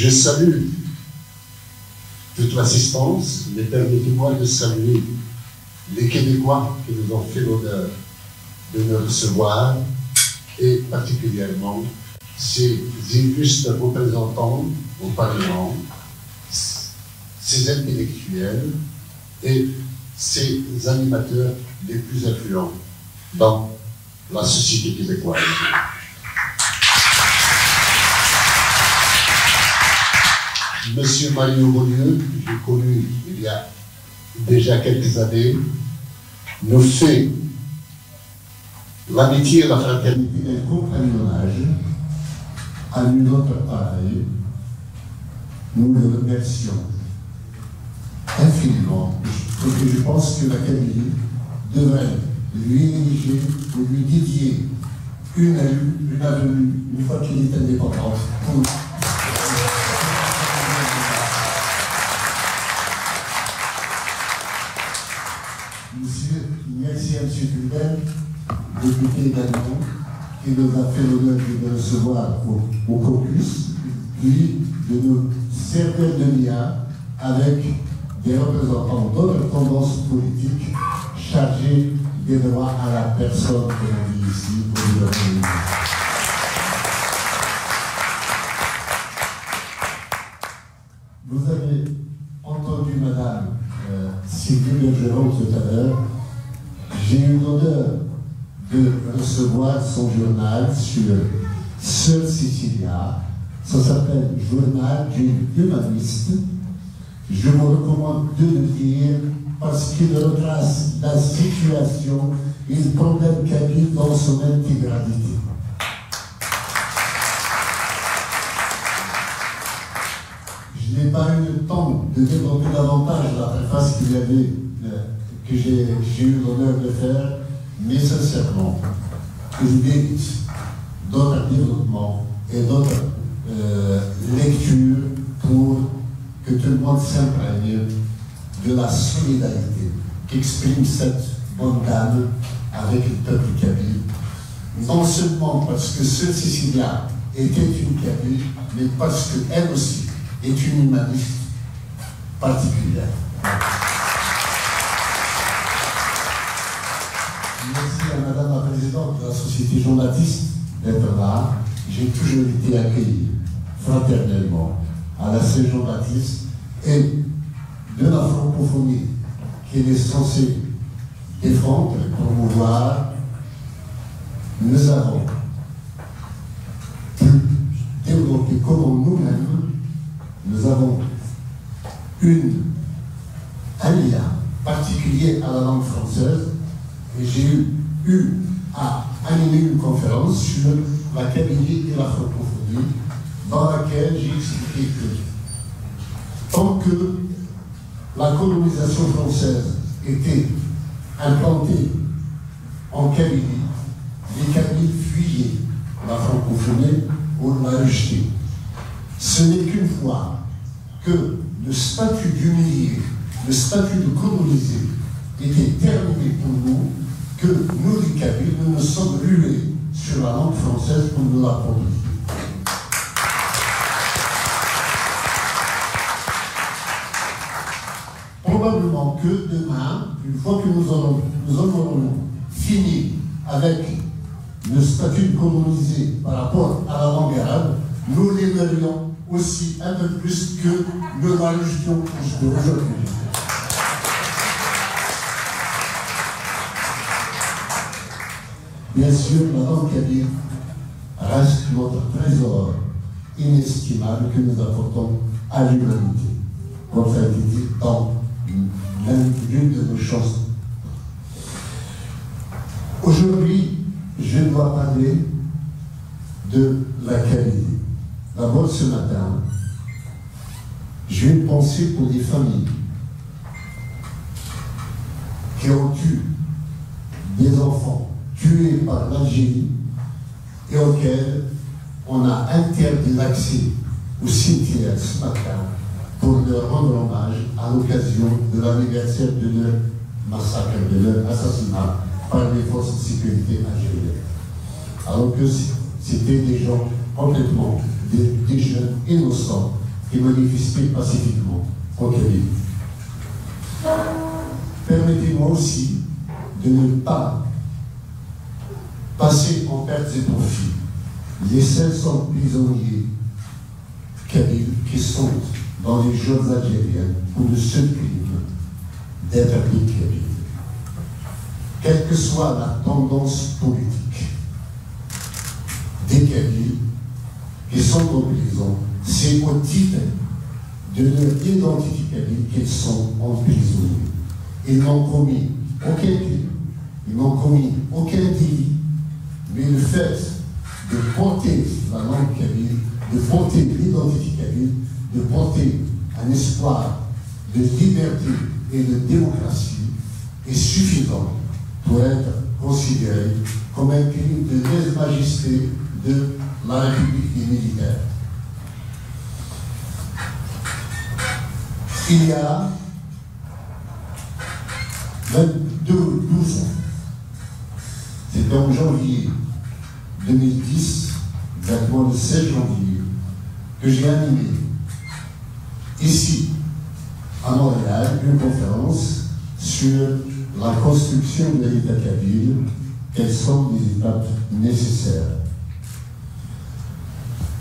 Je salue toute l'assistance, mais permettez-moi de saluer les Québécois qui nous ont fait l'honneur de nous recevoir et particulièrement ces illustres représentants au Parlement, ces intellectuels et ces animateurs les plus influents dans la société québécoise. Monsieur Mario Beaulieu, que j'ai connu il y a déjà quelques années, nous fait l'amitié et la fraternité d'un compagnonnage à une autre pareille. Nous le remercions infiniment, parce que je pense que l'Académie devrait lui ériger ou lui dédier une avenue, une fois qu'il est indépendant, pour merci à M. Fulbert, député également, qui nous a fait l'honneur de nous recevoir au caucus, puis de nous servir de lien avec des représentants d'autres tendances politiques chargés des droits à la personne que l'on dit ici au gouvernement. Vous avez entendu Madame Sylvie Bergeron tout à l'heure. J'ai eu l'honneur de recevoir son journal sur Sœur Cécilia. Ça s'appelle Journal d'une humaniste. Je vous recommande de le lire parce qu'il retrace la situation et le problème kabyle dans son intégralité. Je n'ai pas eu le temps de développer davantage la préface que j'ai eu l'honneur de faire, mais sincèrement, il mérite d'autres développements et d'autres lectures pour que tout le monde s'imprègne de la solidarité qu'exprime cette bonne dame avec le peuple kabyle. Non seulement parce que Sœur Cécilia était une kabyle, mais parce qu'elle aussi est une humaniste particulière. Merci à Madame la Présidente de la Société journaliste d'être là. J'ai toujours été accueilli fraternellement à la Saint-Jean-Baptiste et de la francophonie qu'elle est censée défendre et promouvoir. Nous avons pu développer comment nous-mêmes nous avons un lien particulier à la langue française et j'ai eu à animer une conférence sur la kabylie et la francophonie dans laquelle j'ai expliqué que tant que la colonisation française était implantée en Kabylie, les Kabyles fuyaient la francophonie ou la rejetaient. Ce n'est qu'une fois que le statut d'humilié, le statut de colonisé était terminé pour nous, que nous, les Kabyles, nous nous sommes rués sur la langue française pour nous l'apprendre. Probablement que demain, une fois que nous aurons fini avec le statut de colonisé par rapport à la langue arabe, nous l'aimerions aussi un peu plus que nous la rejetions aujourd'hui. Bien sûr, la langue kabyle reste notre trésor inestimable que nous apportons à l'humanité, comme ça a été dit dans l'une de nos chansons. Aujourd'hui, je dois parler de la Kabylie. D'abord, ce matin, j'ai une pensée pour les familles qui ont eu des enfants tués par l'Algérie et auxquels on a interdit l'accès au cimetière ce matin pour leur rendre hommage à l'occasion de l'anniversaire de leur massacre, de leur assassinat par les forces de sécurité algériennes. Alors que c'était des gens complètement, des jeunes innocents et manifester pacifiquement en Kabylie. Permettez-moi aussi de ne pas passer en pertes et profits les 500 prisonniers kabyles qui sont dans les geôles algériennes pour le seul crime d'être kabyles. Quelle que soit la tendance politique des Kabyles qui sont en prison, c'est au titre de leur identité kabyle qu'ils sont emprisonnés. Ils n'ont commis aucun crime, ils n'ont commis aucun délit, mais le fait de porter la langue kabyle, de porter l'identité kabyle, de porter un espoir de liberté et de démocratie est suffisant pour être considéré comme un crime de lèse-majesté de la République des militaires. Il y a 12 ans, c'était en janvier 2010, exactement le 16 janvier, que j'ai animé ici, à Montréal, une conférence sur la construction de l'État kabyle, quelles sont les étapes nécessaires.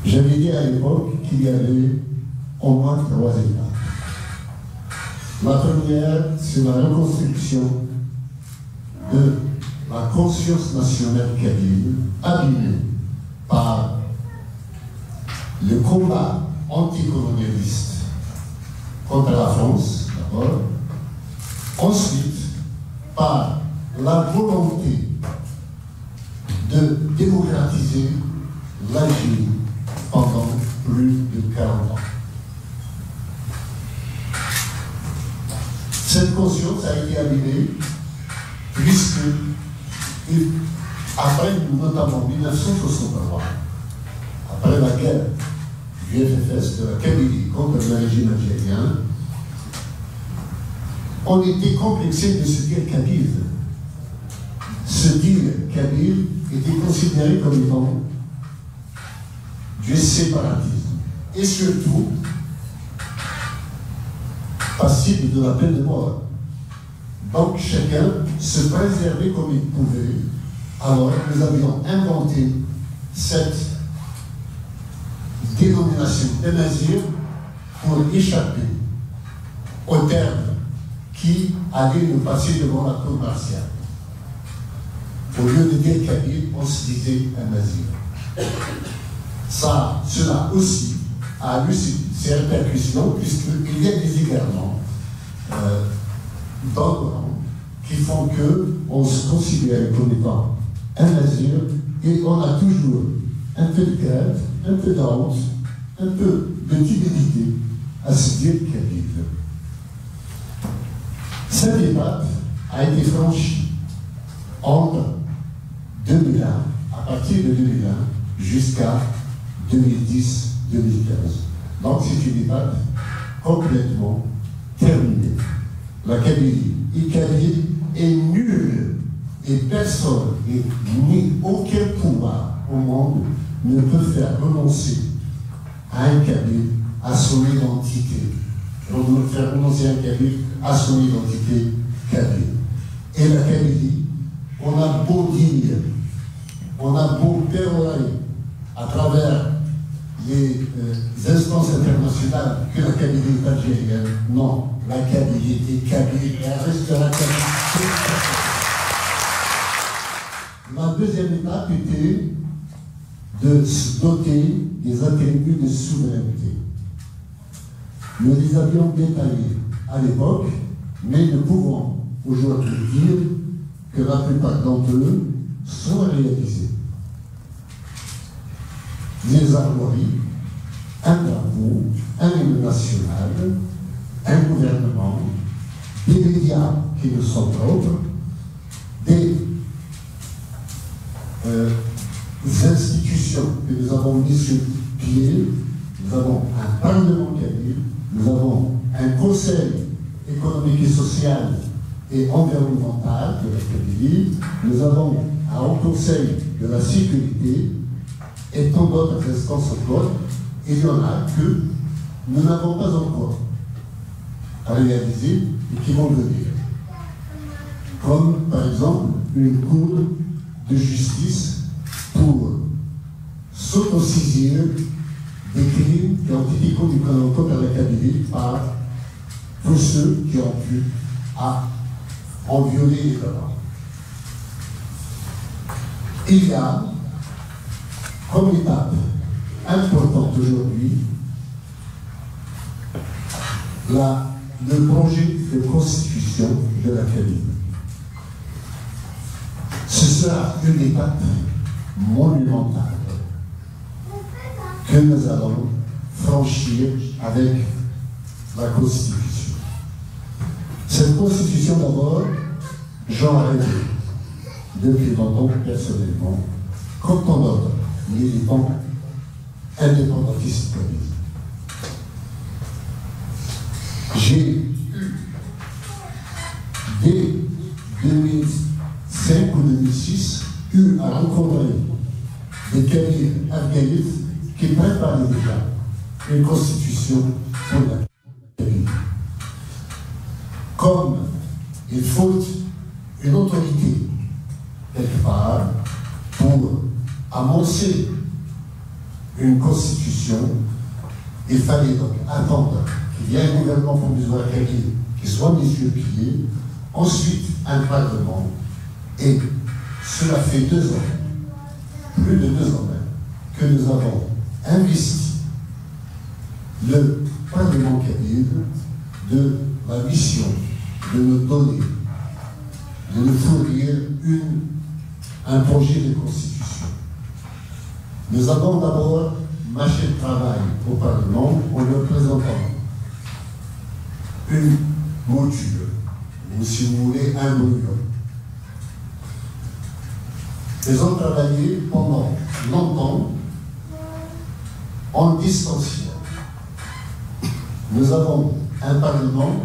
J'avais dit à l'époque qu'il y avait au moins 3 étapes. La première, c'est la reconstruction de la conscience nationale kabyle, abîmée par le combat anticolonialiste contre la France, d'abord. Ensuite, par la volonté de démocratiser l'Algérie pendant plus de 40 ans. Cette conscience a été abîmée puisque, après notamment 1963, après la guerre du FFS de la Kabylie contre le régime algérien, on était complexé de se dire kabyle. Se dire kabyle était considéré comme étant du séparatisme et surtout passible de la peine de mort. Donc chacun se préservait comme il pouvait. Alors nous avions inventé cette dénomination Benazir pour échapper au terme qui allait nous passer devant la cour martiale. Au lieu de dire kabyle, on se disait un nazir. Cela aussi a eu ses répercussions, puisqu'il y a des égarements dans le Coran qui font qu'on se considère comme étant un nazir et on a toujours un peu de crainte, un peu d'honte, un peu de timidité à se dire kabyle. Cette étape a été franchie entre 2001, à partir de 2001, jusqu'à 2010-2015. Donc c'est une étape complètement terminée. La Kabylie est nulle et personne, et ni aucun pouvoir au monde ne peut faire renoncer à un Kabyle à son identité. On doit faire renoncer un Kabyle à son identité kabyle. Et la Kabylie, on a beau dire, on a beau pérorer à travers les instances internationales que la Kabylie est algérienne, non, la Kabylie est kabyle et elle restera kabyle. La deuxième étape était de se doter des attributs de souveraineté. Nous les avions détaillés à l'époque, mais nous pouvons aujourd'hui dire que la plupart d'entre eux sont réalisés. Les armoiries, un drapeau, un hymne national, un gouvernement, des médias qui nous sont propres, des institutions que nous avons mises sur pied. Nous avons un parlement kabyle, nous avons un conseil économique et social et environnemental de la Kabylie, nous avons un haut conseil de la sécurité et tant d'autres instances encore. Il n'y en a que nous n'avons pas encore réalisé et qui vont venir. Comme par exemple une cour de justice pour s'autosaisir des crimes qui ont été commis par la Kabylie par tous ceux qui ont pu en violer les droits. Il y a comme étape importante aujourd'hui le projet de constitution de la Kabylie. Ce sera une étape monumentale que nous allons franchir avec la Constitution. Cette Constitution, d'abord, j'en rêve depuis longtemps personnellement, comme tant d'autres militants indépendantistes. J'ai eu, dès 2005 ou 2006, à rencontrer des Kabyles afghanistes qui préparaient déjà une constitution pour la Kabylie. Comme il faut une autorité quelque part pour amorcer une constitution, il fallait donc attendre qu'il y ait un gouvernement provisoire kabyle qui soit mis sur pied, ensuite un parlement, et cela fait 2 ans, plus de 2 ans même, que nous avons investi le Parlement kabyle de la mission de nous donner, de nous fournir un projet de constitution. Nous avons d'abord marché de travail au Parlement en leur présentant une mouture, ou si vous voulez, un brouillon. Ils ont travaillé pendant longtemps en distanciel. Nous avons un Parlement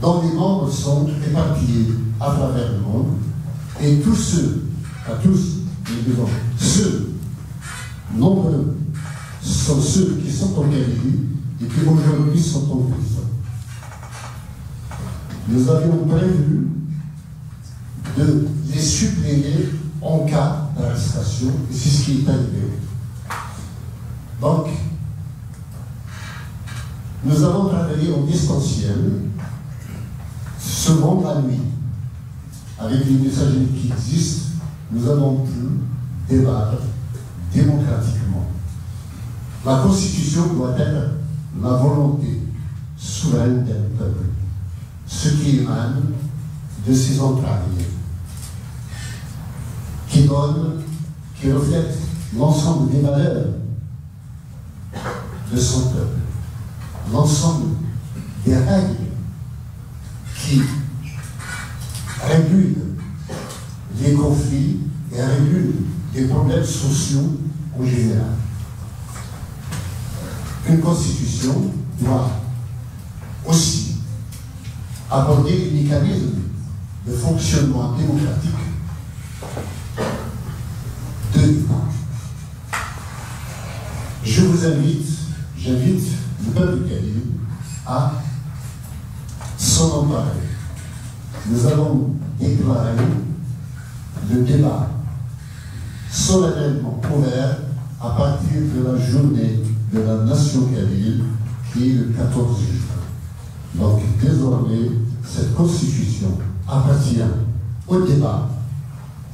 dont les membres sont éparpillés à travers le monde, et tous ceux, ceux nombreux, sont ceux qui sont en Kabylie et qui aujourd'hui sont en prison. Nous avions prévu de les suppléer en cas d'arrestation, et c'est ce qui est arrivé. Donc, nous avons travaillé en distanciel, souvent la nuit. Avec les messageries qui existent, nous avons pu débattre démocratiquement. La Constitution doit être la volonté souveraine d'un peuple, ce qui émane de ses entrailles, qui reflète l'ensemble des valeurs de son peuple, l'ensemble des règles qui régulent les conflits et régulent les problèmes sociaux en général. Une constitution doit aussi aborder les mécanismes de fonctionnement démocratique de l'État. J'invite le peuple kabyle à s'en emparer. Nous allons déclarer le débat solennellement ouvert à partir de la journée de la nation kabyle qui est le 14 juin. Donc désormais, cette constitution appartient au débat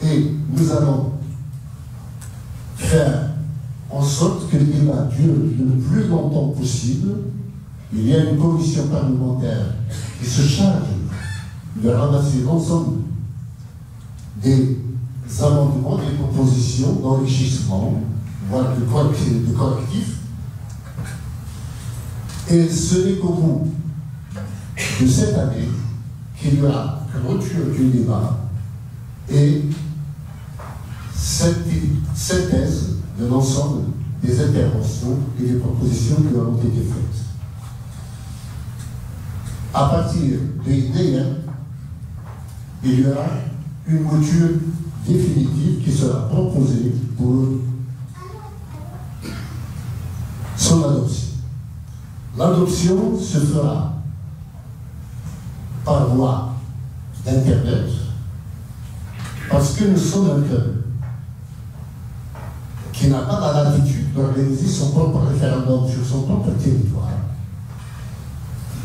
et nous allons faire en sorte que le débat dure le plus longtemps possible. Il y a une commission parlementaire qui se charge de ramasser l'ensemble des amendements, des propositions d'enrichissement, voire de correctifs. Et ce n'est qu'au bout de cette année qu'il y aura clôture du débat et synthèse de l'ensemble des interventions et des propositions qui auront été faites. À partir de hier, il y aura une mouture définitive qui sera proposée pour son adoption. L'adoption se fera par voie d'Internet, parce que nous sommes un peuple qui n'a pas la latitude d'organiser son propre référendum sur son propre territoire.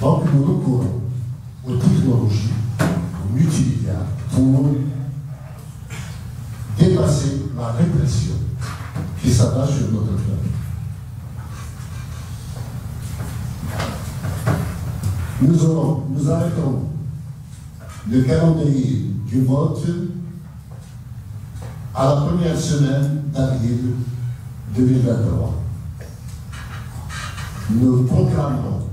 Donc nous recourons aux technologies, aux multimédias, pour dépasser la répression qui s'abat sur notre peuple. Nous arrêtons le calendrier du vote à la première semaine d'avril 2023. Nous proclamerons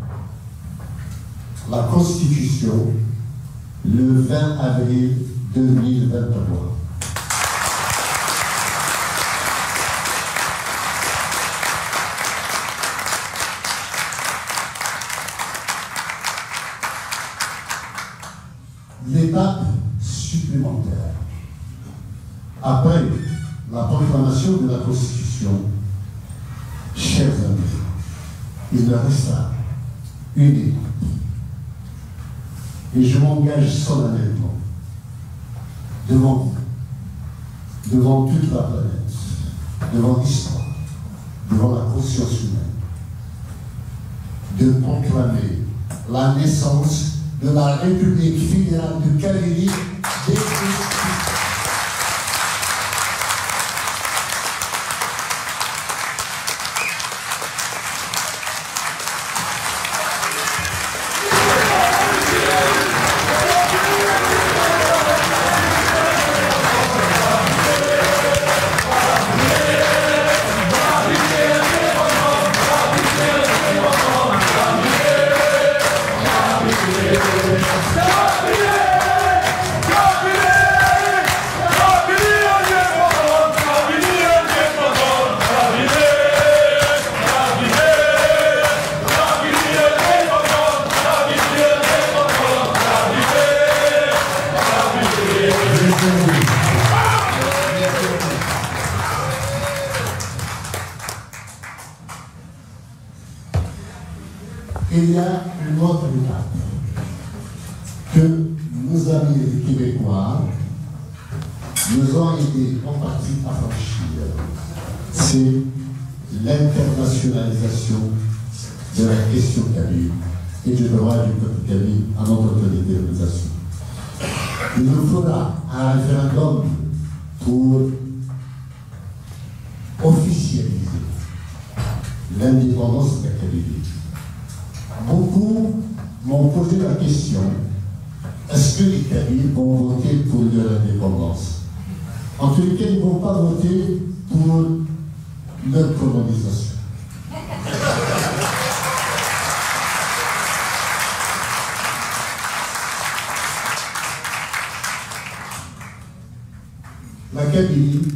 la Constitution le 20 avril 2023. L'étape supplémentaire, après la proclamation de la Constitution, chers amis, il me restera une étape. Et je m'engage solennellement devant vous, devant toute la planète, devant l'histoire, devant la conscience humaine, de proclamer la naissance de la République fédérale de Kabylie des Il y a une autre étape que nos amis les Québécois nous ont aidé en partie à franchir. C'est l'internationalisation de la question kabyle et du droit du peuple kabyle à notre autodétermination. Il nous faudra un référendum pour officialiser l'indépendance de la Kabylie. Beaucoup m'ont posé la question, est-ce que les Kabyles vont voter pour leur indépendance? En tous les cas, ils ne vont pas voter pour leur colonisation. La Kabylie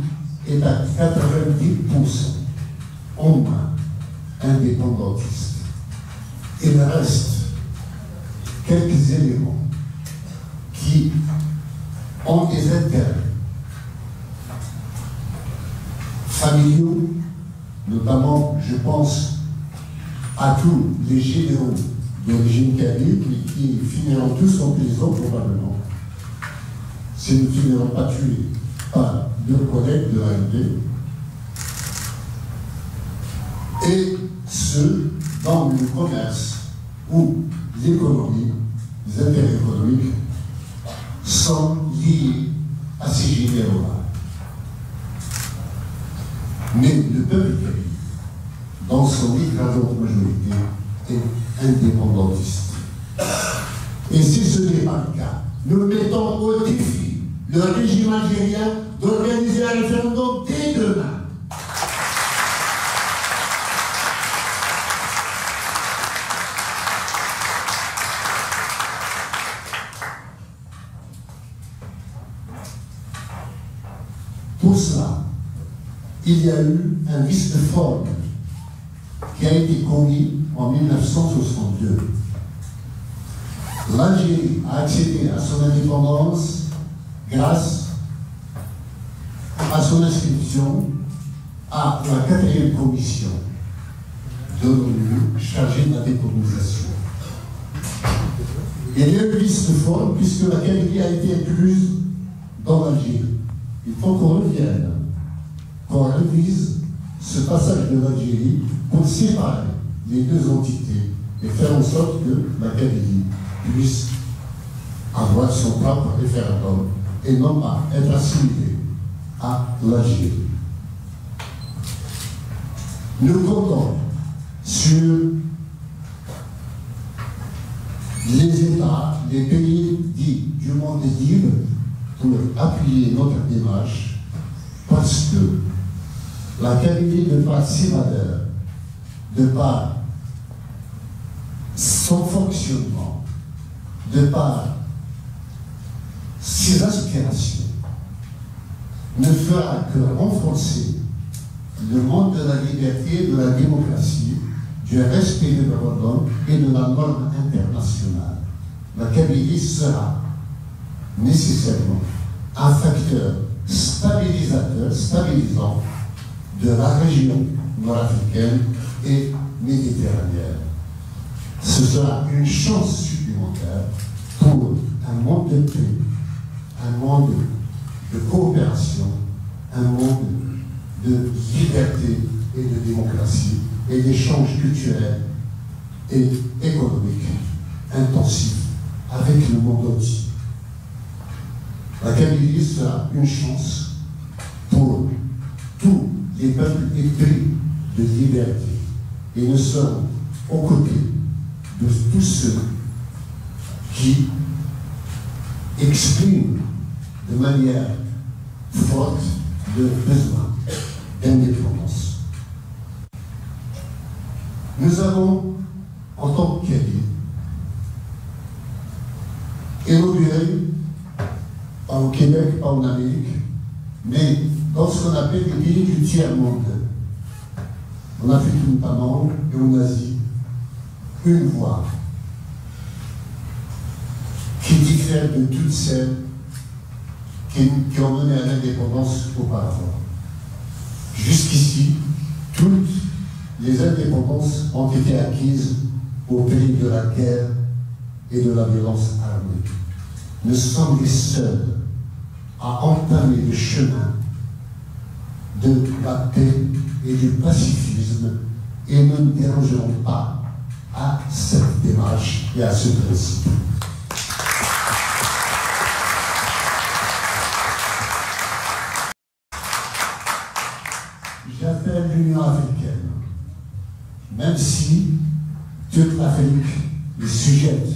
est à 90% au moins indépendantiste. Il reste quelques éléments qui ont des intérêts familiaux, notamment, je pense à tous les généraux d'origine kabyle qui finiront tous en prison probablement, s'ils ne finiront pas tués par leurs collègues de l'ANP, et ceux dans le commerce où l'économie, les intérêts économiques sont liés à ces généraux-là. Mais le peuple kabyle, dans son écrasante majorité, est indépendantiste. Et si ce n'est pas le cas, nous mettons au défi le régime algérien d'organiser un référendum dès demain. Pour cela, il y a eu un vice de forme qui a été commis en 1962. L'Algérie a accédé à son indépendance grâce à son inscription à la 4e commission de l'ONU chargé de la décolonisation. Il y a eu vice de forme puisque la Kabylie a été incluse dans l'Algérie. Il faut qu'on revienne, qu'on révise ce passage de l'Algérie pour séparer les deux entités et faire en sorte que la Kabylie puisse avoir son propre référendum et non pas être assimilée à l'Algérie. Nous comptons sur les États, les pays dits du monde libre pour appuyer notre démarche parce que la Kabylie, de par ses valeurs, de par son fonctionnement, de par ses aspirations, ne fera que renforcer le monde de la liberté, de la démocratie, du respect des droits de l'homme et de la norme internationale. La Kabylie sera nécessairement un facteur stabilisant de la région nord-africaine et méditerranéenne. Ce sera une chance supplémentaire pour un monde de paix, un monde de coopération, un monde de liberté et de démocratie et d'échanges culturels et économiques intensifs avec le monde entier. La Kabylie sera une chance pour tous les peuples épris de liberté et nous serons aux côtés de tous ceux qui expriment de manière forte le besoin d'indépendance. Nous avons, en tant que Kabylie, évolué, pas au Québec, pas en Amérique, mais dans ce qu'on appelle les pays du tiers-monde, en Afrique notamment et en Asie, une voix qui diffère de toutes celles qui ont mené à l'indépendance auparavant. Jusqu'ici, toutes les indépendances ont été acquises au prix de la guerre et de la violence armée. Nous sommes les seuls à entamer le chemin de la paix et du pacifisme et nous ne dérogerons pas à cette démarche et à ce principe. J'appelle l'Union africaine, même si toute l'Afrique est sujette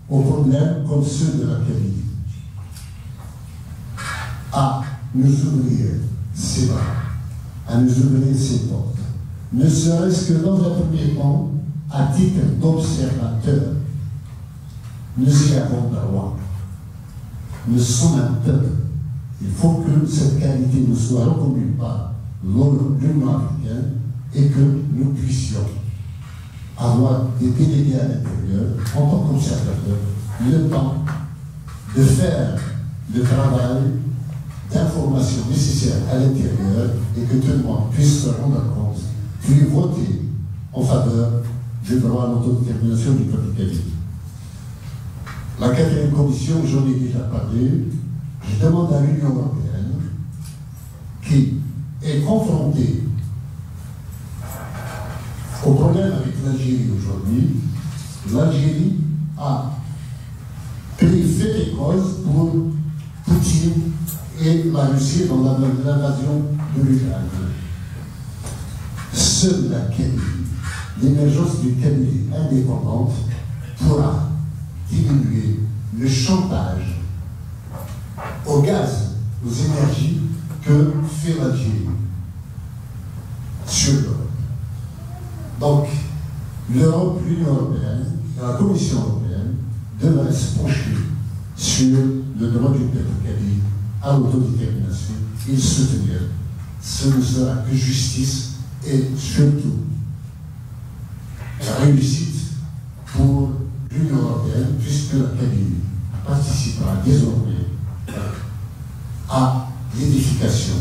aux problèmes comme ceux de la Kabylie, à nous ouvrir ses bras, à nous ouvrir ses portes, ne serait-ce que dans un premier temps, à titre d'observateur. Nous y avons droit. Nous sommes un peuple. Il faut que cette qualité nous soit reconnue par l'Union africaine et que nous puissions avoir des délégués à l'intérieur, en tant qu'observateurs, le temps de faire le travail d'information nécessaire à l'intérieur et que tout le monde puisse se rendre compte, puis voter en faveur du droit à l'autodétermination du peuple kabyle. La quatrième commission, j'en ai déjà parlé, je demande à l'Union européenne qui est confrontée au problème avec l'Algérie aujourd'hui. L'Algérie a pris fait et cause pour Poutine et la Russie dans l'invasion de l'Ukraine. Seule la Kabylie, l'émergence d'une Kabylie indépendante pourra diminuer le chantage au gaz, aux énergies que fait l'Algérie sur l'Europe. Donc, l'Europe, l'Union européenne et la Commission européenne devraient se pencher sur le droit du peuple kabyle à l'autodétermination et le soutenir. Ce ne sera que justice et surtout la réussite pour l'Union européenne, puisque la Kabylie participera désormais à l'édification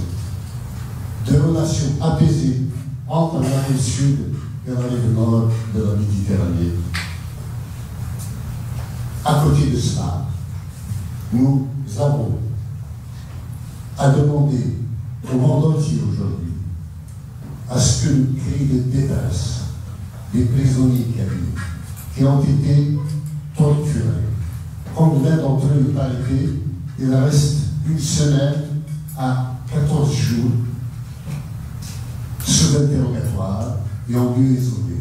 de relations apaisées entre l'Afrique du Sud de la rive nord de la Méditerranée. À côté de cela, nous avons à demander au monde entier aujourd'hui à ce que le cri de détresse des prisonniers qui ont été torturés, combien d'entre eux n'est pas arrêté, il reste une semaine à 14 jours sous interrogatoire et en lieu isolé.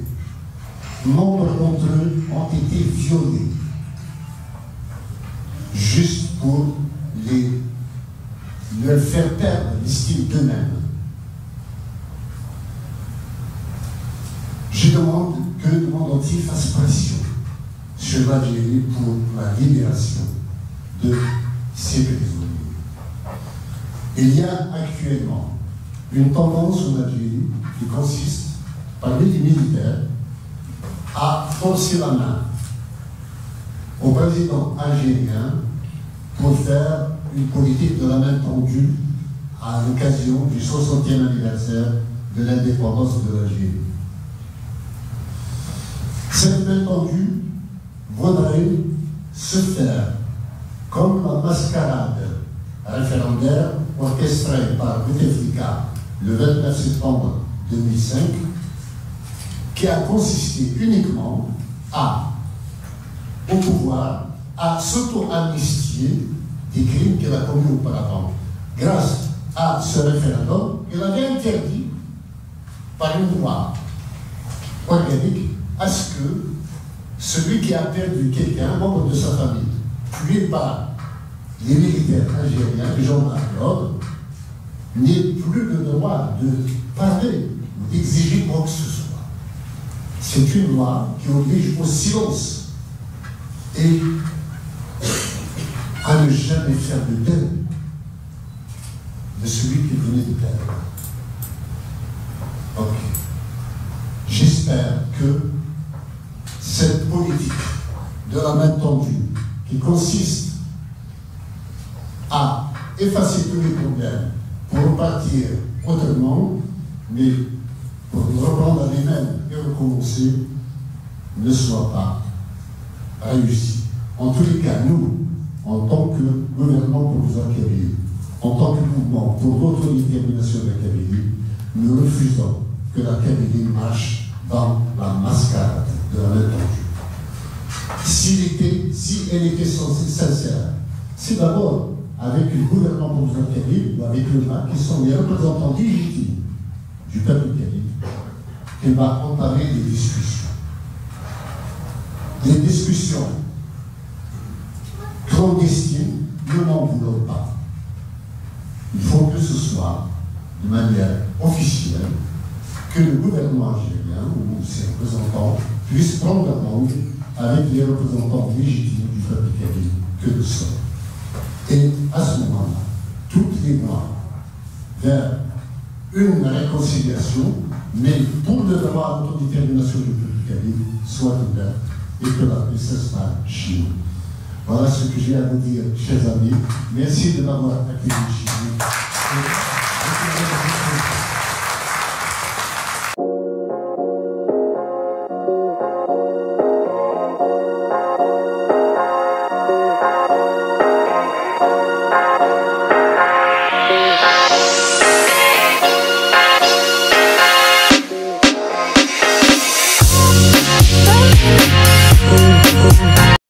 Nombre d'entre eux ont été violés juste pour leur faire perdre l'estime d'eux-mêmes. Je demande que le monde entier fasse pression sur l'Algérie pour la libération de ces prisonniers. Il y a actuellement une tendance en Algérie qui consiste, parmi les militaires, à forcer la main au président algérien pour faire une politique de la main tendue à l'occasion du 60e anniversaire de l'indépendance de l'Algérie. Cette main tendue voudrait se faire comme la mascarade référendaire orchestrée par Bouteflika le 29 septembre 2005, qui a consisté uniquement au pouvoir à s'auto-amnistier des crimes qu'il a commis auparavant. Grâce à ce référendum, il avait interdit par une loi organique à ce que celui qui a perdu quelqu'un, un membre de sa famille, tué par les militaires algériens, les gendarmes de l'ordre, n'ait plus le droit de parler ou d'exiger quoi que ce soit. C'est une loi qui oblige au silence et à ne jamais faire de deuil de celui qui venait de perdre. Ok. J'espère que cette politique de la main tendue, qui consiste à effacer tous les problèmes pour repartir autrement, mais pour nous reprendre à les mêmes et recommencer, ne soit pas réussi. En tous les cas, nous, en tant que gouvernement pour vous acquérir, en tant que mouvement pour l'autodétermination de la Kabylie, nous refusons que la Kabylie marche dans la mascarade de la main tendue. Si elle était sincère, c'est d'abord avec le gouvernement pour vous acquérir ou avec le MAC, qui sont les représentants légitimes du peuple kabyle, qu'elle va entamer des discussions. Les discussions clandestines, nous n'en voulons pas. Il faut que ce soit de manière officielle, que le gouvernement algérien ou ses représentants puissent prendre la langue avec les représentants légitimes du peuple kabyle que nous sommes. Et à ce moment-là, toutes les voies vers une réconciliation, mais pour le droit à l'autodétermination du peuple kabyle, soit ouvertes et que la paix s'installe chez nous. Voilà ce que j'ai à vous dire, chers amis. Merci de m'avoir accueilli chez vous.